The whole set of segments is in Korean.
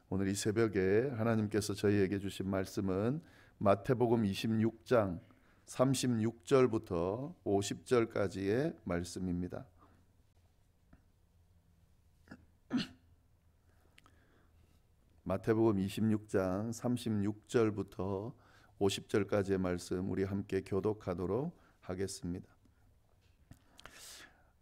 오늘 이 새벽에 하나님께서 저희에게 주신 말씀은 마태복음 26장 36절부터 50절까지의 말씀입니다. 마태복음 26장 36절부터 50절까지의 말씀 우리 함께 교독하도록 하겠습니다.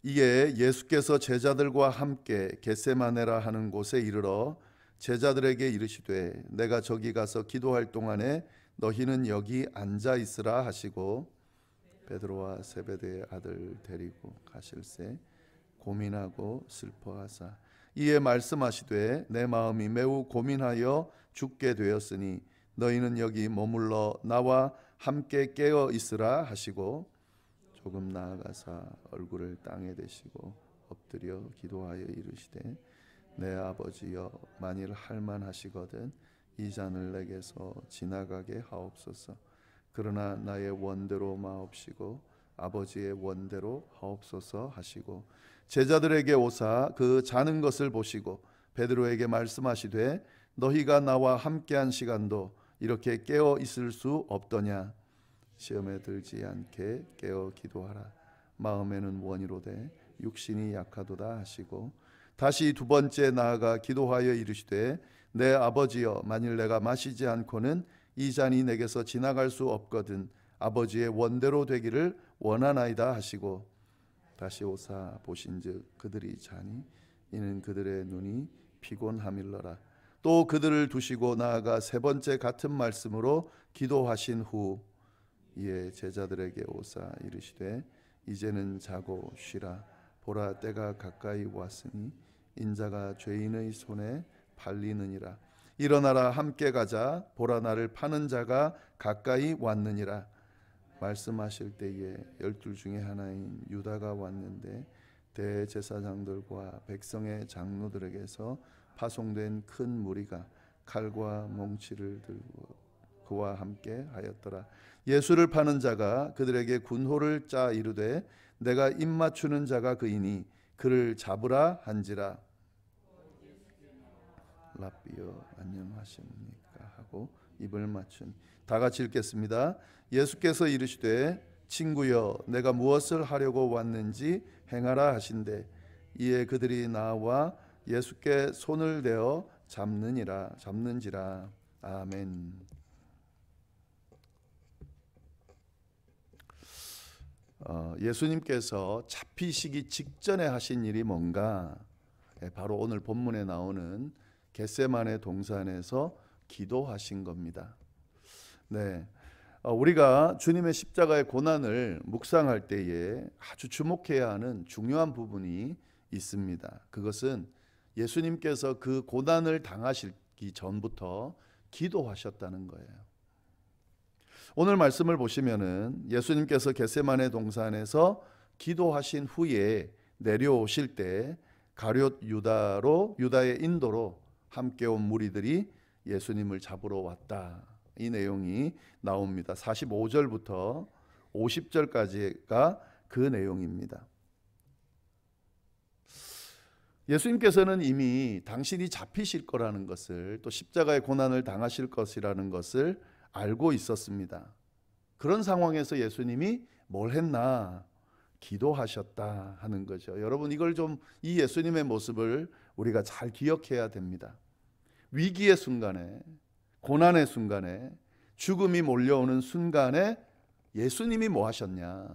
이에 예수께서 제자들과 함께 겟세마네라 하는 곳에 이르러 제자들에게 이르시되 내가 저기 가서 기도할 동안에 너희는 여기 앉아 있으라 하시고 베드로와 세베대의 아들 데리고 가실새 고민하고 슬퍼하사 이에 말씀하시되 내 마음이 매우 고민하여 죽게 되었으니 너희는 여기 머물러 나와 함께 깨어 있으라 하시고 조금 나아가사 얼굴을 땅에 대시고 엎드려 기도하여 이르시되 내 아버지여 만일 할만하시거든 이 잔을 내게서 지나가게 하옵소서. 그러나 나의 원대로 마옵시고 아버지의 원대로 하옵소서 하시고 제자들에게 오사 그 자는 것을 보시고 베드로에게 말씀하시되 너희가 나와 함께한 시간도 이렇게 깨어 있을 수 없더냐. 시험에 들지 않게 깨어 기도하라. 마음에는 원이로되 육신이 약하도다 하시고 다시 두 번째 나아가 기도하여 이르시되 내 아버지여 만일 내가 마시지 않고는 이 잔이 내게서 지나갈 수 없거든 아버지의 원대로 되기를 원하나이다 하시고 다시 오사 보신즉 그들이 자니 이는 그들의 눈이 피곤함일러라. 또 그들을 두시고 나아가 세 번째 같은 말씀으로 기도하신 후 이에 제자들에게 오사 이르시되 이제는 자고 쉬라. 보라 때가 가까이 왔으니 인자가 죄인의 손에 팔리느니라. 일어나라 함께 가자. 보라 나를 파는 자가 가까이 왔느니라. 말씀하실 때에 12 중에 하나인 유다가 왔는데 대제사장들과 백성의 장로들에게서 파송된 큰 무리가 칼과 몽치를 들고 그와 함께 하였더라. 예수를 파는 자가 그들에게 군호를 짜 이르되 내가 입 맞추는 자가 그이니 그를 잡으라 한지라. 랍비여 안녕하십니까 하고 입을 맞추니 다 같이 읽겠습니다. 예수께서 이르시되 친구여 내가 무엇을 하려고 왔는지 행하라 하신대 이에 그들이 나와 예수께 손을 대어 잡는지라. 아멘. 예수님께서 잡히시기 직전에 하신 일이 뭔가? 바로 오늘 본문에 나오는 겟세마네 동산에서 기도하신 겁니다. 네, 우리가 주님의 십자가의 고난을 묵상할 때에 아주 주목해야 하는 중요한 부분이 있습니다. 그것은 예수님께서 그 고난을 당하시기 전부터 기도하셨다는 거예요. 오늘 말씀을 보시면은 예수님께서 겟세마네 동산에서 기도하신 후에 내려오실 때 가룟 유다의 인도로 함께 온 무리들이 예수님을 잡으러 왔다. 이 내용이 나옵니다. 45절부터 50절까지가 그 내용입니다. 예수님께서는 이미 당신이 잡히실 거라는 것을 또 십자가의 고난을 당하실 것이라는 것을 알고 있었습니다. 그런 상황에서 예수님이 뭘 했나? 기도하셨다 하는 거죠. 여러분 이걸 좀 이 예수님의 모습을 우리가 잘 기억해야 됩니다. 위기의 순간에 고난의 순간에 죽음이 몰려오는 순간에 예수님이 뭐 하셨냐?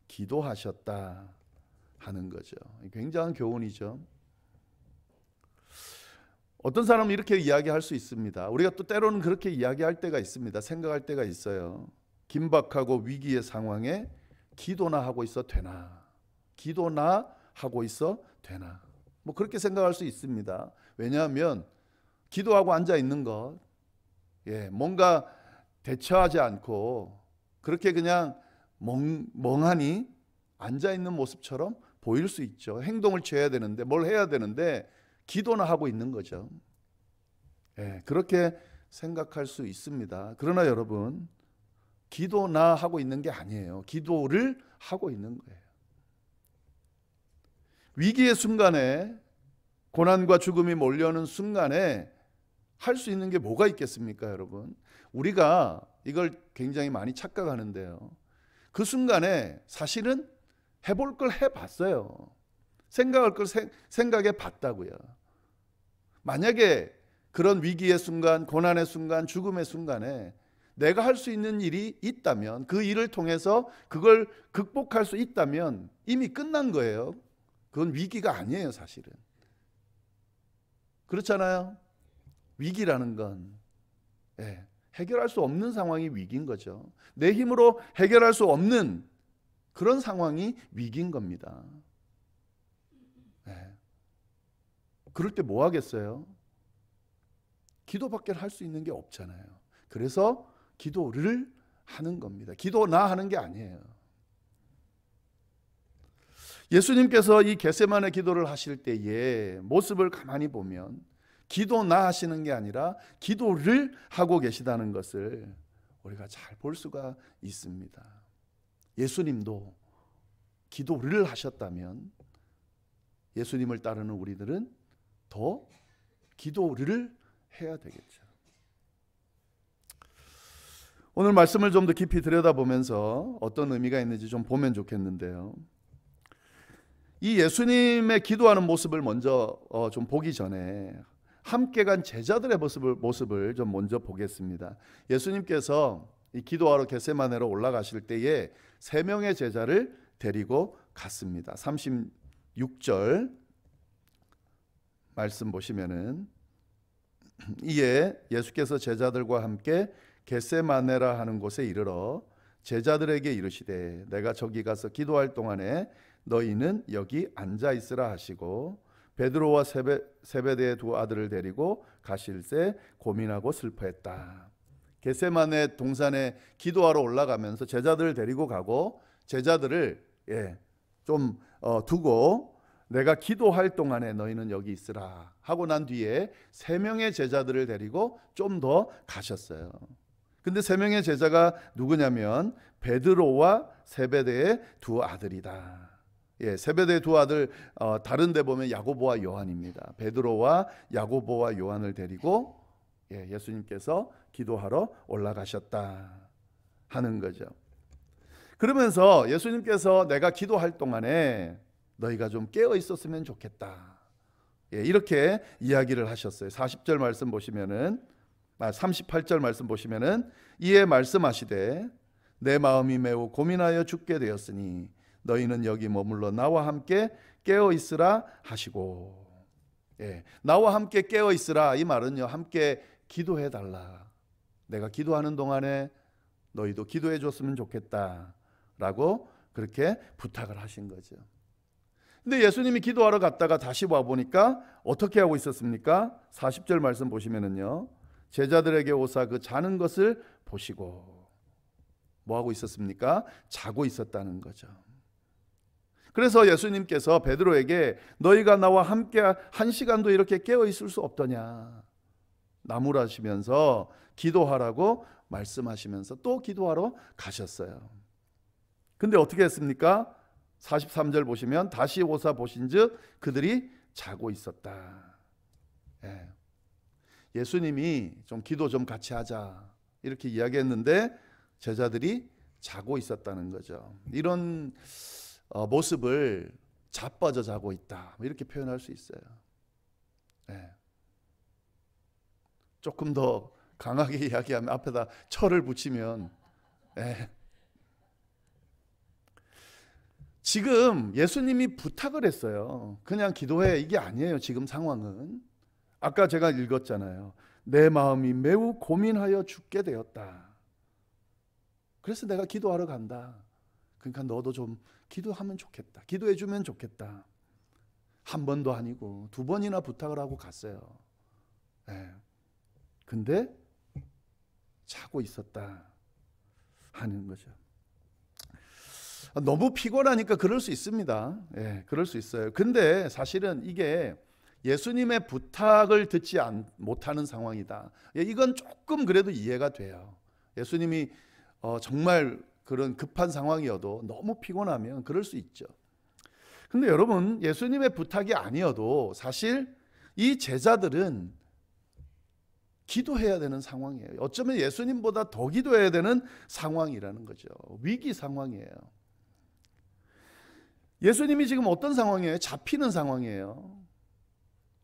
기도하셨다 하는 거죠. 굉장한 교훈이죠. 어떤 사람은 이렇게 이야기할 수 있습니다. 우리가 또 때로는 그렇게 이야기할 때가 있습니다. 생각할 때가 있어요. 긴박하고 위기의 상황에 기도나 하고 있어 되나? 기도나 하고 있어 되나? 뭐 그렇게 생각할 수 있습니다. 왜냐하면 기도하고 앉아 있는 것, 뭔가 대처하지 않고 그렇게 그냥 멍하니 앉아 있는 모습처럼 보일 수 있죠. 행동을 취해야 되는데 뭘 해야 되는데 기도나 하고 있는 거죠. 그렇게 생각할 수 있습니다. 그러나 여러분 기도나 하고 있는 게 아니에요. 기도를 하고 있는 거예요. 위기의 순간에 고난과 죽음이 몰려오는 순간에 할 수 있는 게 뭐가 있겠습니까, 여러분? 우리가 이걸 굉장히 많이 착각하는데요. 그 순간에 사실은 해볼 걸 해봤어요. 생각할 걸 생각해 봤다고요. 만약에 그런 위기의 순간, 고난의 순간, 죽음의 순간에 내가 할 수 있는 일이 있다면, 그 일을 통해서 그걸 극복할 수 있다면 이미 끝난 거예요. 그건 위기가 아니에요, 사실은. 그렇잖아요. 위기라는 건 해결할 수 없는 상황이 위기인 거죠. 내 힘으로 해결할 수 없는 그런 상황이 위기인 겁니다. 그럴 때 뭐 하겠어요? 기도밖에 할 수 있는 게 없잖아요. 그래서 기도를 하는 겁니다. 기도나 하는 게 아니에요. 예수님께서 이 겟세마네 기도를 하실 때의 모습을 가만히 보면 기도나 하시는 게 아니라 기도를 하고 계시다는 것을 우리가 잘 볼 수가 있습니다. 예수님도 기도를 하셨다면 예수님을 따르는 우리들은 더 기도를 해야 되겠죠. 오늘 말씀을 좀 더 깊이 들여다보면서 어떤 의미가 있는지 좀 보면 좋겠는데요. 이 예수님의 기도하는 모습을 먼저 좀 보기 전에 함께 간 제자들의 모습을 좀 먼저 보겠습니다. 예수님께서 이 기도하러 겟세마네로 올라가실 때에 3명의 제자를 데리고 갔습니다. 36절 말씀 보시면은 이에 예수께서 제자들과 함께 겟세마네라 하는 곳에 이르러 제자들에게 이르시되 내가 저기 가서 기도할 동안에 너희는 여기 앉아 있으라 하시고 베드로와 세베대의 2 아들을 데리고 가실새 고민하고 슬퍼했다. 겟세마네 동산에 기도하러 올라가면서 제자들을 데리고 가고 제자들을 좀 두고 내가 기도할 동안에 너희는 여기 있으라 하고 난 뒤에 3명의 제자들을 데리고 좀 더 가셨어요. 근데 3명의 제자가 누구냐면 베드로와 세베대의 2 아들이다. 세베대의 2 아들 다른 데 보면 야고보와 요한입니다. 베드로와 야고보와 요한을 데리고 예수님께서 기도하러 올라가셨다 하는 거죠. 그러면서 예수님께서 내가 기도할 동안에 너희가 좀 깨어 있었으면 좋겠다. 이렇게 이야기를 하셨어요. 40절 말씀 보시면은 38절 말씀 보시면은 이에 말씀하시되 내 마음이 매우 고민하여 죽게 되었으니 너희는 여기 머물러 나와 함께 깨어 있으라 하시고 나와 함께 깨어 있으라 이 말은요 함께 기도해 달라. 내가 기도하는 동안에 너희도 기도해 줬으면 좋겠다라고 그렇게 부탁을 하신 거죠. 근데 예수님이 기도하러 갔다가 다시 와 보니까 어떻게 하고 있었습니까? 40절 말씀 보시면은요. 제자들에게 오사 그 자는 것을 보시고 뭐 하고 있었습니까? 자고 있었다는 거죠. 그래서 예수님께서 베드로에게 너희가 나와 함께 1시간도 이렇게 깨어 있을 수 없더냐 나무라시면서 기도하라고 말씀하시면서 또 기도하러 가셨어요. 근데 어떻게 했습니까? 43절 보시면 다시 오사 보신즉 그들이 자고 있었다. 예수님이 좀 기도 좀 같이 하자 이렇게 이야기했는데 제자들이 자고 있었다는 거죠. 이런 모습을 자빠져 자고 있다 이렇게 표현할 수 있어요. 조금 더 강하게 이야기하면 앞에다 철을 붙이면 지금 예수님이 부탁을 했어요. 그냥 기도해 이게 아니에요. 지금 상황은 아까 제가 읽었잖아요. 내 마음이 매우 고민하여 죽게 되었다. 그래서 내가 기도하러 간다. 그러니까 너도 좀 기도하면 좋겠다. 기도해 주면 좋겠다. 한 번도 아니고 2번이나 부탁을 하고 갔어요. 근데 자고 있었다 하는 거죠. 너무 피곤하니까 그럴 수 있습니다. 그럴 수 있어요. 근데 사실은 이게 예수님의 부탁을 듣지 못하는 상황이다. 이건 조금 그래도 이해가 돼요. 예수님이 정말 그런 급한 상황이어도 너무 피곤하면 그럴 수 있죠. 근데 여러분 예수님의 부탁이 아니어도 사실 이 제자들은 기도해야 되는 상황이에요. 어쩌면 예수님보다 더 기도해야 되는 상황이라는 거죠. 위기 상황이에요. 예수님이 지금 어떤 상황이에요? 잡히는 상황이에요.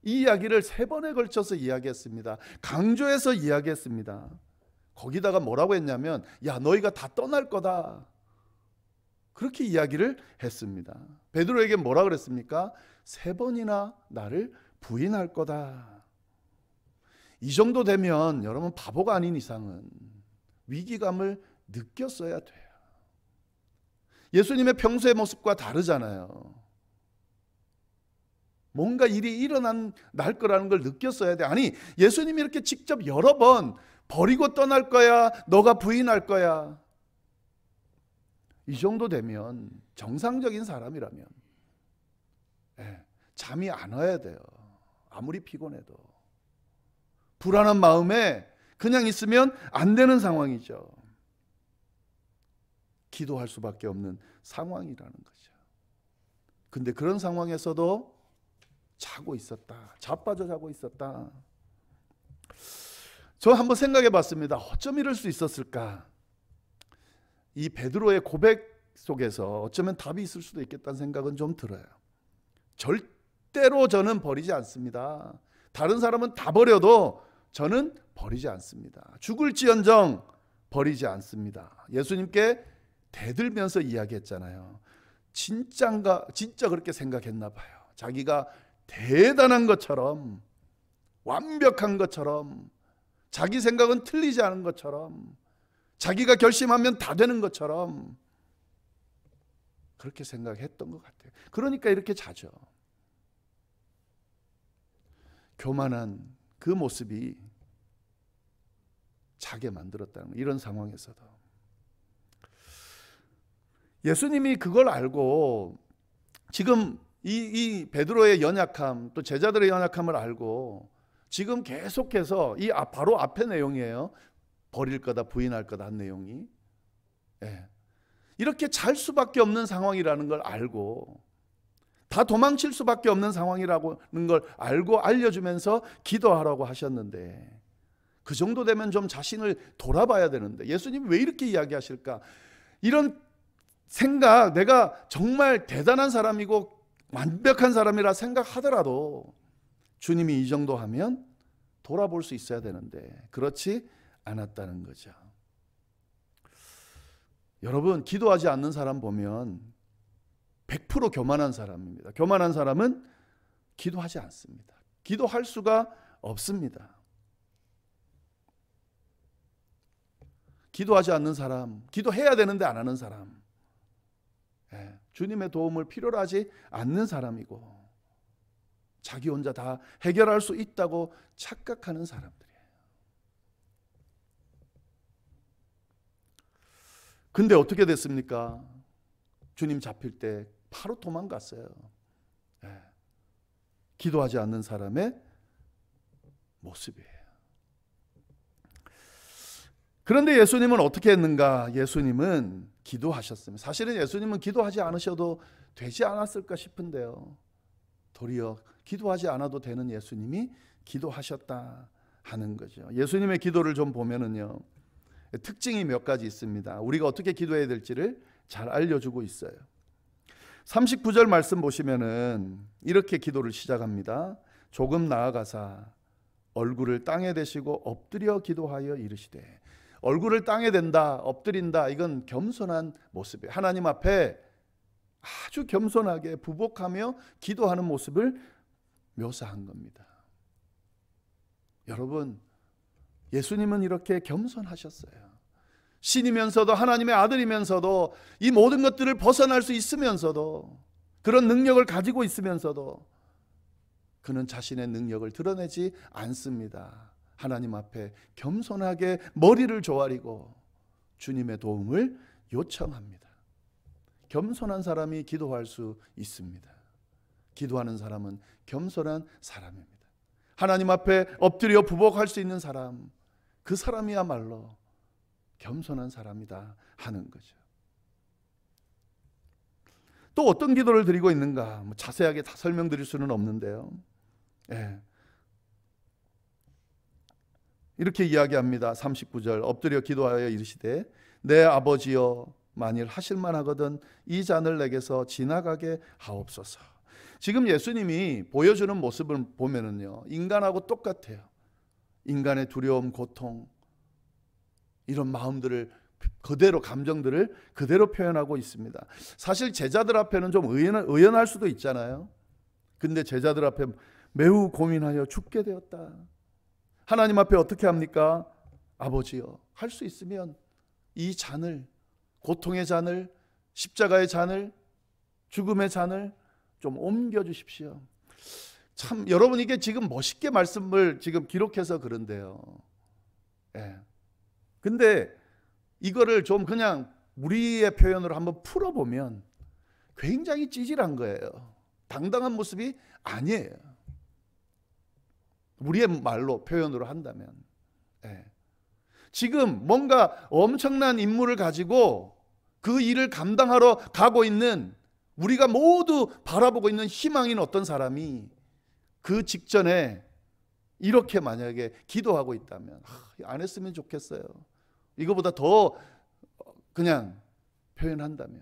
이 이야기를 3번에 걸쳐서 이야기했습니다. 강조해서 이야기했습니다. 거기다가 뭐라고 했냐면, 야, 너희가 다 떠날 거다. 그렇게 이야기를 했습니다. 베드로에게 뭐라 그랬습니까? 3번이나 나를 부인할 거다. 이 정도 되면 여러분 바보가 아닌 이상은 위기감을 느꼈어야 돼요. 예수님의 평소의 모습과 다르잖아요. 뭔가 일이 날 거라는 걸 느꼈어야 돼. 아니, 예수님이 이렇게 직접 여러 번 버리고 떠날 거야, 너가 부인할 거야. 이 정도 되면 정상적인 사람이라면 잠이 안 와야 돼요. 아무리 피곤해도. 불안한 마음에 그냥 있으면 안 되는 상황이죠. 기도할 수밖에 없는 상황이라는 거죠. 근데 그런 상황에서도 자고 있었다. 자빠져 자고 있었다. 저 한번 생각해 봤습니다. 어쩜 이럴 수 있었을까? 이 베드로의 고백 속에서 어쩌면 답이 있을 수도 있겠다는 생각은 좀 들어요. 절대로 저는 버리지 않습니다. 다른 사람은 다 버려도 저는 버리지 않습니다. 죽을지언정 버리지 않습니다. 예수님께 대들면서 이야기했잖아요. 진짜 그렇게 생각했나 봐요. 자기가 대단한 것처럼, 완벽한 것처럼, 자기 생각은 틀리지 않은 것처럼, 자기가 결심하면 다 되는 것처럼 그렇게 생각했던 것 같아요. 그러니까 이렇게 자죠. 교만한 그 모습이 자게 만들었다는 거예요. 이런 상황에서도. 예수님이 그걸 알고 지금 이 베드로의 연약함, 또 제자들의 연약함을 알고 지금 계속해서 바로 앞의 내용이에요. 버릴 거다, 부인할 거다 한 내용이. 이렇게 잘 수밖에 없는 상황이라는 걸 알고, 다 도망칠 수밖에 없는 상황이라는 걸 알고 알려주면서 기도하라고 하셨는데, 그 정도 되면 좀 자신을 돌아봐야 되는데 예수님이 왜 이렇게 이야기하실까? 이런 생각, 내가 정말 대단한 사람이고 완벽한 사람이라 생각하더라도 주님이 이 정도 하면 돌아볼 수 있어야 되는데 그렇지 않았다는 거죠. 여러분, 기도하지 않는 사람 보면 100% 교만한 사람입니다. 교만한 사람은 기도하지 않습니다. 기도할 수가 없습니다. 기도하지 않는 사람, 기도해야 되는데 안 하는 사람, 주님의 도움을 필요로 하지 않는 사람이고 자기 혼자 다 해결할 수 있다고 착각하는 사람들이에요. 근데 어떻게 됐습니까? 주님 잡힐 때 바로 도망갔어요. 기도하지 않는 사람의 모습이에요. 그런데 예수님은 어떻게 했는가? 예수님은 기도하셨습니다. 사실은 예수님은 기도하지 않으셔도 되지 않았을까 싶은데요. 도리어 기도하지 않아도 되는 예수님이 기도하셨다 하는 거죠. 예수님의 기도를 좀 보면은요, 특징이 몇 가지 있습니다. 우리가 어떻게 기도해야 될지를 잘 알려주고 있어요. 39절 말씀 보시면은 이렇게 기도를 시작합니다. 조금 나아가사 얼굴을 땅에 대시고 엎드려 기도하여 이르시되. 얼굴을 땅에 댄다, 엎드린다, 이건 겸손한 모습이에요. 하나님 앞에 아주 겸손하게 부복하며 기도하는 모습을 묘사한 겁니다. 여러분, 예수님은 이렇게 겸손하셨어요. 신이면서도 하나님의 아들이면서도 이 모든 것들을 벗어날 수 있으면서도, 그런 능력을 가지고 있으면서도 그는 자신의 능력을 드러내지 않습니다. 하나님 앞에 겸손하게 머리를 조아리고 주님의 도움을 요청합니다. 겸손한 사람이 기도할 수 있습니다. 기도하는 사람은 겸손한 사람입니다. 하나님 앞에 엎드려 부복할 수 있는 사람, 그 사람이야말로 겸손한 사람이다 하는 거죠. 또 어떤 기도를 드리고 있는가? 자세하게 다 설명드릴 수는 없는데요. 이렇게 이야기합니다. 39절 엎드려 기도하여 이르시되 내 아버지여 만일 하실만 하거든 이 잔을 내게서 지나가게 하옵소서. 지금 예수님이 보여주는 모습을 보면은요, 인간하고 똑같아요. 인간의 두려움, 고통, 이런 마음들을 그대로, 감정들을 그대로 표현하고 있습니다. 사실 제자들 앞에는 좀 의연할 수도 있잖아요. 근데 제자들 앞에 매우 고민하여 죽게 되었다. 하나님 앞에 어떻게 합니까? 아버지여, 할 수 있으면 이 잔을, 고통의 잔을, 십자가의 잔을, 죽음의 잔을 좀 옮겨 주십시오. 참 여러분, 이게 지금 멋있게 말씀을 지금 기록해서 그런데요. 예. 근데 이거를 좀 그냥 우리의 표현으로 한번 풀어보면 굉장히 찌질한 거예요. 당당한 모습이 아니에요. 우리의 말로 표현으로 한다면. 예. 지금 뭔가 엄청난 임무를 가지고 그 일을 감당하러 가고 있는, 우리가 모두 바라보고 있는 희망인 어떤 사람이 그 직전에 이렇게 만약에 기도하고 있다면, 안 했으면 좋겠어요. 이거보다 더 그냥 표현한다면,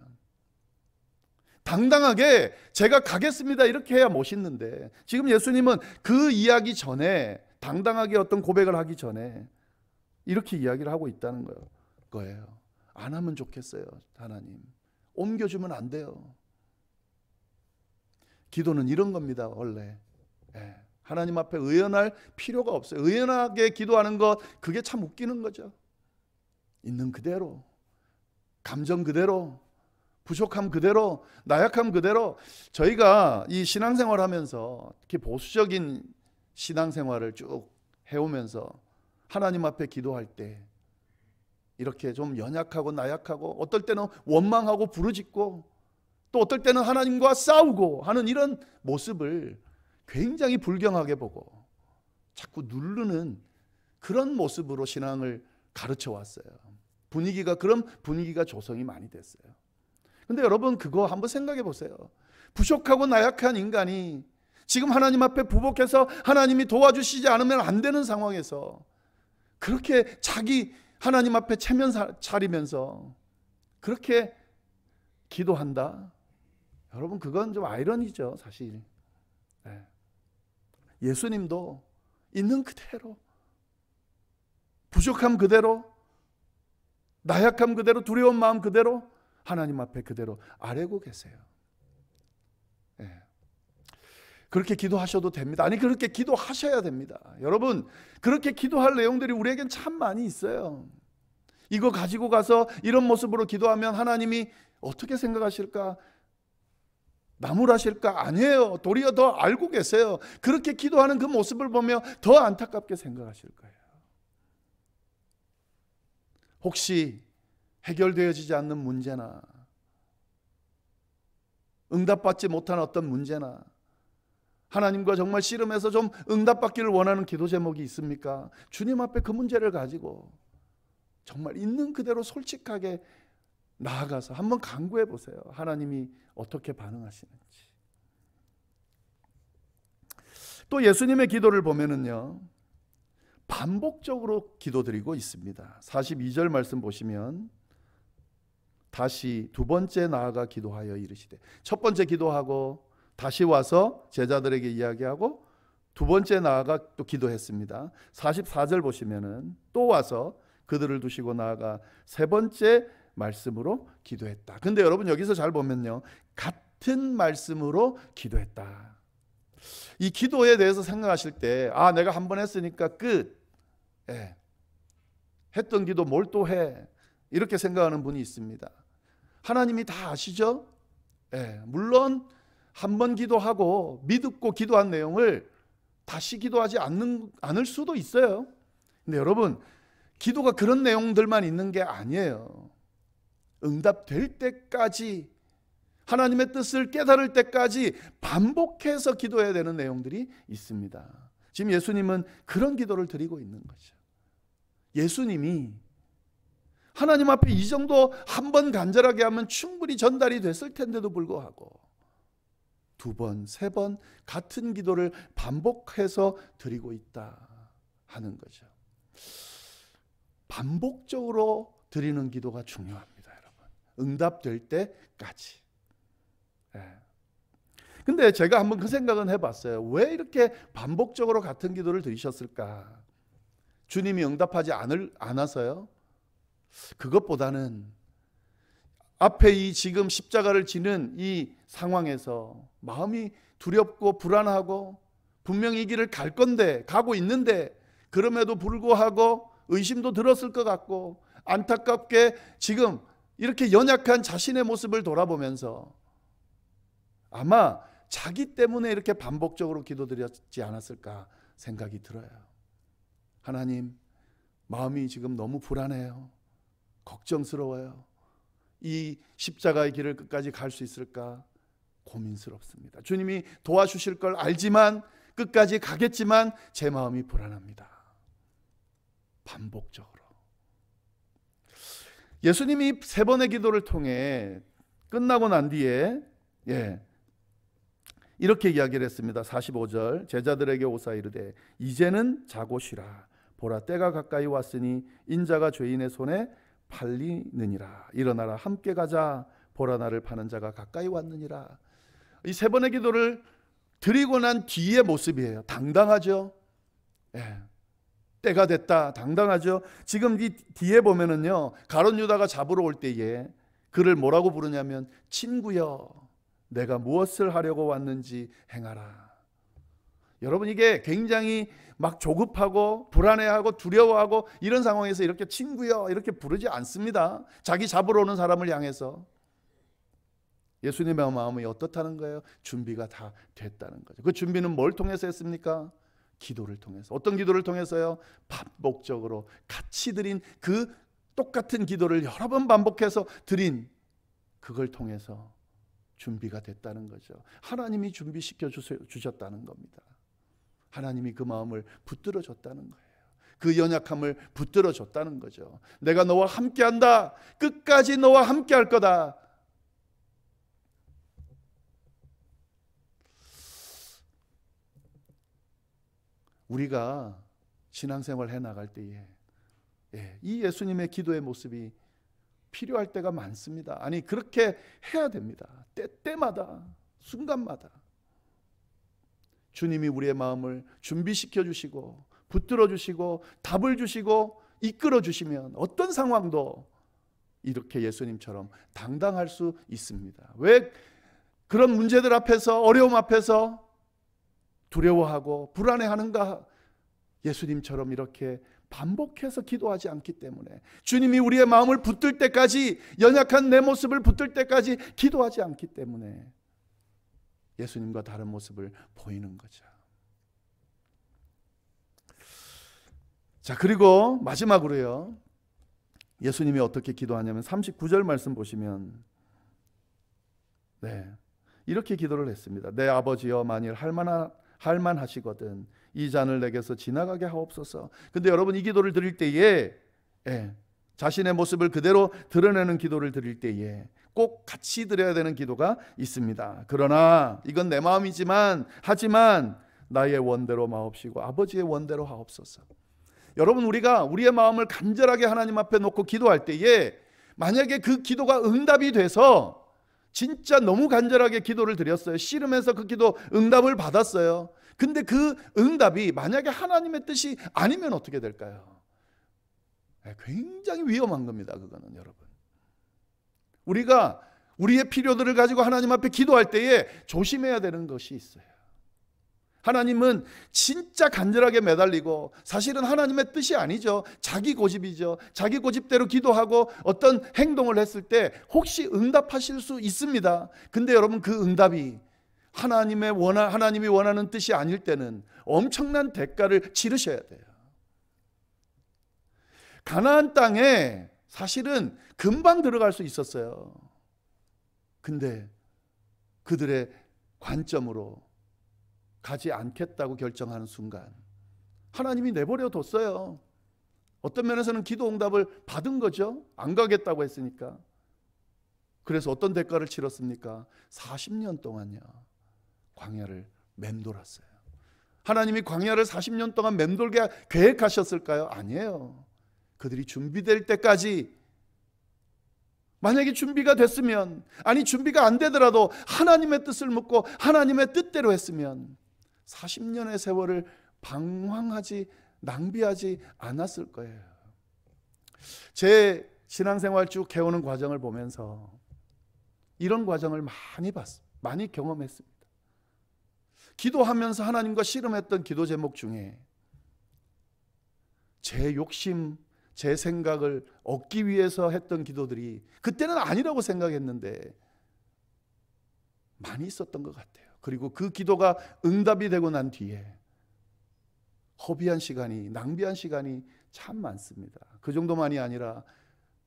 당당하게 제가 가겠습니다 이렇게 해야 멋있는데, 지금 예수님은 그 이야기 전에, 당당하게 어떤 고백을 하기 전에 이렇게 이야기를 하고 있다는 거예요. 안 하면 좋겠어요. 하나님, 옮겨주면 안 돼요. 기도는 이런 겁니다. 원래 하나님 앞에 의연할 필요가 없어요. 의연하게 기도하는 것, 그게 참 웃기는 거죠. 있는 그대로, 감정 그대로, 부족함 그대로, 나약함 그대로. 저희가 이 신앙생활 하면서, 특히 보수적인 신앙생활을 쭉 해오면서 하나님 앞에 기도할 때 이렇게 좀 연약하고 나약하고, 어떨 때는 원망하고 부르짖고, 또 어떨 때는 하나님과 싸우고 하는 이런 모습을 굉장히 불경하게 보고 자꾸 누르는 그런 모습으로 신앙을 가르쳐 왔어요. 분위기가, 그런 분위기가 조성이 많이 됐어요. 근데 여러분, 그거 한번 생각해 보세요. 부족하고 나약한 인간이 지금 하나님 앞에 부복해서 하나님이 도와주시지 않으면 안 되는 상황에서 그렇게 자기 하나님 앞에 체면 차리면서 그렇게 기도한다? 여러분, 그건 좀 아이러니죠, 사실. 예수님도 있는 그대로, 부족함 그대로, 나약함 그대로, 두려운 마음 그대로 하나님 앞에 그대로 아뢰고 계세요. 그렇게 기도하셔도 됩니다. 아니, 그렇게 기도하셔야 됩니다. 여러분, 그렇게 기도할 내용들이 우리에겐 참 많이 있어요. 이거 가지고 가서 이런 모습으로 기도하면 하나님이 어떻게 생각하실까? 나무라실까? 아니에요. 도리어 더 알고 계세요. 그렇게 기도하는 그 모습을 보며 더 안타깝게 생각하실 거예요. 혹시 해결되어지지 않는 문제나, 응답받지 못한 어떤 문제나, 하나님과 정말 씨름해서 좀 응답받기를 원하는 기도 제목이 있습니까? 주님 앞에 그 문제를 가지고 정말 있는 그대로 솔직하게 나아가서 한번 간구해 보세요. 하나님이 어떻게 반응하시는지. 또 예수님의 기도를 보면은요, 반복적으로 기도드리고 있습니다. 42절 말씀 보시면 다시 두 번째 나아가 기도하여 이르시되, 첫 번째 기도하고 다시 와서 제자들에게 이야기하고 두 번째 나아가 또 기도했습니다. 44절 보시면은 또 와서 그들을 두시고 나아가 세 번째 말씀으로 기도했다. 근데 여러분, 여기서 잘 보면요, 같은 말씀으로 기도했다. 이 기도에 대해서 생각하실 때, 내가 한 번 했으니까 끝. 했던 기도 뭘 또 해? 이렇게 생각하는 분이 있습니다. 하나님이 다 아시죠? 물론 한 번 기도하고 믿고 기도한 내용을 다시 기도하지 않을 수도 있어요. 근데 여러분, 기도가 그런 내용들만 있는 게 아니에요. 응답될 때까지, 하나님의 뜻을 깨달을 때까지 반복해서 기도해야 되는 내용들이 있습니다. 지금 예수님은 그런 기도를 드리고 있는 거죠. 예수님이 하나님 앞에 이 정도 한 번 간절하게 하면 충분히 전달이 됐을 텐데도 불구하고 두 번, 세 번 같은 기도를 반복해서 드리고 있다 하는 거죠. 반복적으로 드리는 기도가 중요합니다, 여러분. 응답될 때까지. 근데 제가 한번 그 생각은 해봤어요. 왜 이렇게 반복적으로 같은 기도를 드리셨을까? 주님이 응답하지 않아서요? 그것보다는 앞에 이 지금 십자가를 지는 이 상황에서 마음이 두렵고 불안하고 분명히 이 길을 갈 건데, 가고 있는데, 그럼에도 불구하고 의심도 들었을 것 같고 안타깝게 지금 이렇게 연약한 자신의 모습을 돌아보면서 아마 자기 때문에 이렇게 반복적으로 기도드렸지 않았을까 생각이 들어요. 하나님, 마음이 지금 너무 불안해요. 걱정스러워요. 이 십자가의 길을 끝까지 갈 수 있을까 고민스럽습니다. 주님이 도와주실 걸 알지만 끝까지 가겠지만 제 마음이 불안합니다. 반복적으로. 예수님이 3번의 기도를 통해 끝나고 난 뒤에 이렇게 이야기를 했습니다. 45절, 제자들에게 오사 이르되 이제는 자고 쉬라. 보라, 때가 가까이 왔으니 인자가 죄인의 손에 팔리느니라. 일어나라, 함께 가자. 보라, 나를 파는 자가 가까이 왔느니라. 이 3번의 기도를 드리고 난 뒤의 모습이에요. 당당하죠. 때가 됐다. 당당하죠. 지금 이 뒤에 보면은요, 가룟 유다가 잡으러 올 때에 그를 뭐라고 부르냐면 친구여, 내가 무엇을 하려고 왔는지 행하라. 여러분, 이게 굉장히 막 조급하고 불안해하고 두려워하고 이런 상황에서 이렇게 친구여 이렇게 부르지 않습니다. 자기 잡으러 오는 사람을 향해서. 예수님의 마음이 어떻다는 거예요? 준비가 다 됐다는 거죠. 그 준비는 뭘 통해서 했습니까? 기도를 통해서. 어떤 기도를 통해서요? 반복적으로 같이 드린 그 똑같은 기도를 여러 번 반복해서 드린 그걸 통해서 준비가 됐다는 거죠. 하나님이 준비시켜 주셨다는 겁니다. 하나님이 그 마음을 붙들어 줬다는 거예요. 그 연약함을 붙들어 줬다는 거죠. 내가 너와 함께한다. 끝까지 너와 함께할 거다. 우리가 신앙생활 해나갈 때에 이 예수님의 기도의 모습이 필요할 때가 많습니다. 아니, 그렇게 해야 됩니다. 때마다, 순간마다 주님이 우리의 마음을 준비시켜 주시고 붙들어 주시고 답을 주시고 이끌어 주시면 어떤 상황도 이렇게 예수님처럼 당당할 수 있습니다. 왜 그런 문제들 앞에서, 어려움 앞에서 두려워하고 불안해하는가? 예수님처럼 이렇게 반복해서 기도하지 않기 때문에, 주님이 우리의 마음을 붙들 때까지, 연약한 내 모습을 붙들 때까지 기도하지 않기 때문에 예수님과 다른 모습을 보이는 거죠. 자, 그리고 마지막으로요, 예수님이 어떻게 기도하냐면 39절 말씀 보시면 이렇게 기도를 했습니다. 내 아버지여, 만일 할만하시거든 이 잔을 내게서 지나가게 하옵소서. 근데 여러분, 이 기도를 드릴 때에 자신의 모습을 그대로 드러내는 기도를 드릴 때에 꼭 같이 드려야 되는 기도가 있습니다. 그러나 이건 내 마음이지만, 하지만 나의 원대로 마옵시고 아버지의 원대로 하옵소서. 여러분, 우리가 우리의 마음을 간절하게 하나님 앞에 놓고 기도할 때에 만약에 그 기도가 응답이 돼서 진짜 너무 간절하게 기도를 드렸어요. 씨름해서 그 기도 응답을 받았어요. 근데 그 응답이 만약에 하나님의 뜻이 아니면 어떻게 될까요? 굉장히 위험한 겁니다. 그거는 여러분, 우리가 우리의 필요들을 가지고 하나님 앞에 기도할 때에 조심해야 되는 것이 있어요. 하나님은 진짜 간절하게 매달리고, 사실은 하나님의 뜻이 아니죠. 자기 고집이죠. 자기 고집대로 기도하고 어떤 행동을 했을 때 혹시 응답하실 수 있습니다. 근데 여러분, 그 응답이 하나님이 원하는 뜻이 아닐 때는 엄청난 대가를 치르셔야 돼요. 가나안 땅에 사실은 금방 들어갈 수 있었어요. 근데 그들의 관점으로 가지 않겠다고 결정하는 순간 하나님이 내버려 뒀어요. 어떤 면에서는 기도 응답을 받은 거죠. 안 가겠다고 했으니까. 그래서 어떤 대가를 치렀습니까? 40년 동안요, 광야를 맴돌았어요. 하나님이 광야를 40년 동안 맴돌게 계획하셨을까요? 아니에요. 그들이 준비될 때까지, 만약에 준비가 됐으면, 아니 준비가 안 되더라도 하나님의 뜻을 묻고 하나님의 뜻대로 했으면 40년의 세월을 방황하지, 낭비하지 않았을 거예요. 제 신앙생활 쭉 해오는 과정을 보면서 이런 과정을 많이 경험했습니다. 기도하면서 하나님과 씨름했던 기도 제목 중에 제 욕심, 제 생각을 얻기 위해서 했던 기도들이 그때는 아니라고 생각했는데 많이 있었던 것 같아요. 그리고 그 기도가 응답이 되고 난 뒤에 허비한 시간이, 낭비한 시간이 참 많습니다. 그 정도만이 아니라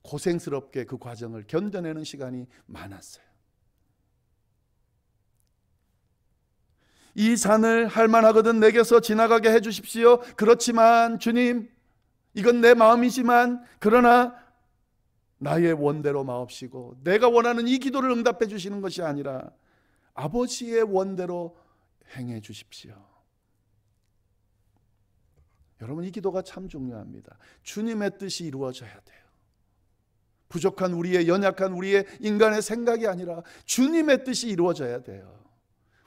고생스럽게 그 과정을 견뎌내는 시간이 많았어요. 이 산을 할만하거든 내게서 지나가게 해주십시오. 그렇지만 주님, 이건 내 마음이지만 그러나 나의 원대로 마옵시고, 내가 원하는 이 기도를 응답해 주시는 것이 아니라 아버지의 원대로 행해 주십시오. 여러분, 이 기도가 참 중요합니다. 주님의 뜻이 이루어져야 돼요. 부족한 우리의, 연약한 우리의 인간의 생각이 아니라 주님의 뜻이 이루어져야 돼요.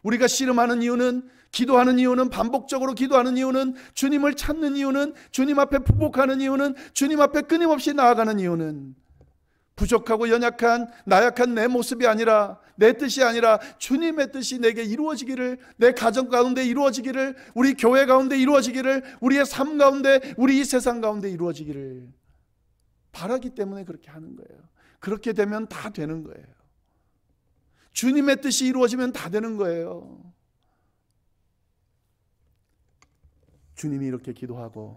우리가 씨름하는 이유는, 기도하는 이유는, 반복적으로 기도하는 이유는, 주님을 찾는 이유는, 주님 앞에 부복하는 이유는, 주님 앞에 끊임없이 나아가는 이유는 부족하고 연약한, 나약한 내 모습이 아니라, 내 뜻이 아니라 주님의 뜻이 내게 이루어지기를, 내 가정 가운데 이루어지기를, 우리 교회 가운데 이루어지기를, 우리의 삶 가운데, 우리 이 세상 가운데 이루어지기를 바라기 때문에 그렇게 하는 거예요. 그렇게 되면 다 되는 거예요. 주님의 뜻이 이루어지면 다 되는 거예요. 주님이 이렇게 기도하고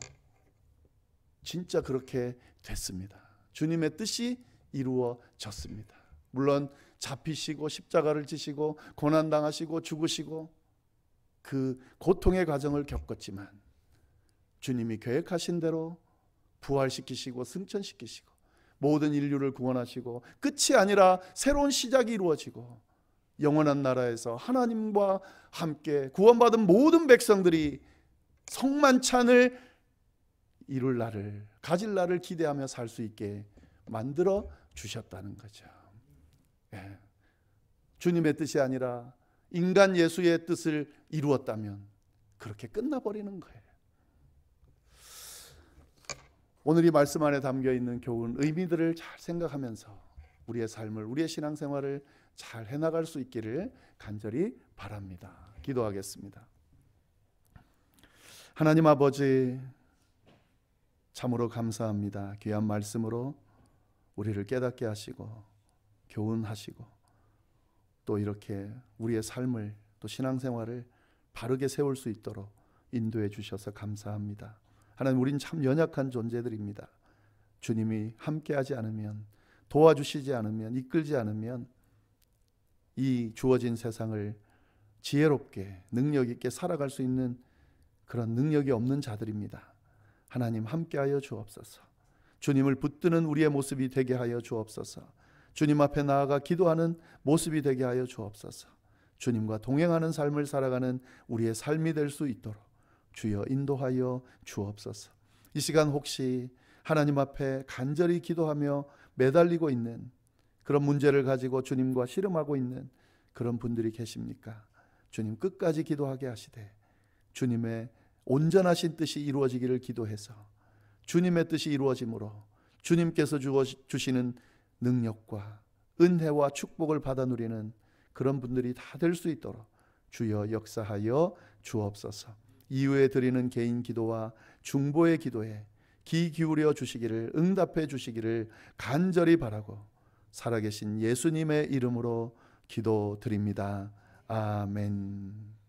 진짜 그렇게 됐습니다. 주님의 뜻이 이루어졌습니다. 물론 잡히시고 십자가를 지시고 고난당하시고 죽으시고 그 고통의 과정을 겪었지만 주님이 계획하신 대로 부활시키시고 승천시키시고 모든 인류를 구원하시고 끝이 아니라 새로운 시작이 이루어지고 영원한 나라에서 하나님과 함께 구원받은 모든 백성들이 성만찬을 이룰 날을, 가질 날을 기대하며 살 수 있게 만들어 주셨다는 거죠. 예. 주님의 뜻이 아니라 인간 예수의 뜻을 이루었다면 그렇게 끝나버리는 거예요. 오늘 이 말씀 안에 담겨있는 교훈, 의미들을 잘 생각하면서 우리의 삶을, 우리의 신앙생활을 잘 해나갈 수 있기를 간절히 바랍니다. 기도하겠습니다. 하나님 아버지, 참으로 감사합니다. 귀한 말씀으로 우리를 깨닫게 하시고 교훈하시고 또 이렇게 우리의 삶을, 또 신앙생활을 바르게 세울 수 있도록 인도해 주셔서 감사합니다. 하나님, 우린 참 연약한 존재들입니다. 주님이 함께하지 않으면, 도와주시지 않으면, 이끌지 않으면 이 주어진 세상을 지혜롭게, 능력 있게 살아갈 수 있는 그런 능력이 없는 자들입니다. 하나님, 함께하여 주옵소서. 주님을 붙드는 우리의 모습이 되게 하여 주옵소서. 주님 앞에 나아가 기도하는 모습이 되게 하여 주옵소서. 주님과 동행하는 삶을 살아가는 우리의 삶이 될 수 있도록 주여 인도하여 주옵소서. 이 시간 혹시 하나님 앞에 간절히 기도하며 매달리고 있는 그런 문제를 가지고 주님과 씨름하고 있는 그런 분들이 계십니까? 주님, 끝까지 기도하게 하시되 주님의 온전하신 뜻이 이루어지기를 기도해서 주님의 뜻이 이루어짐으로 주님께서 주시는 능력과 은혜와 축복을 받아 누리는 그런 분들이 다 될 수 있도록 주여 역사하여 주옵소서. 이후에 드리는 개인 기도와 중보의 기도에 귀 기울여 주시기를, 응답해 주시기를 간절히 바라고 살아계신 예수님의 이름으로 기도드립니다. 아멘.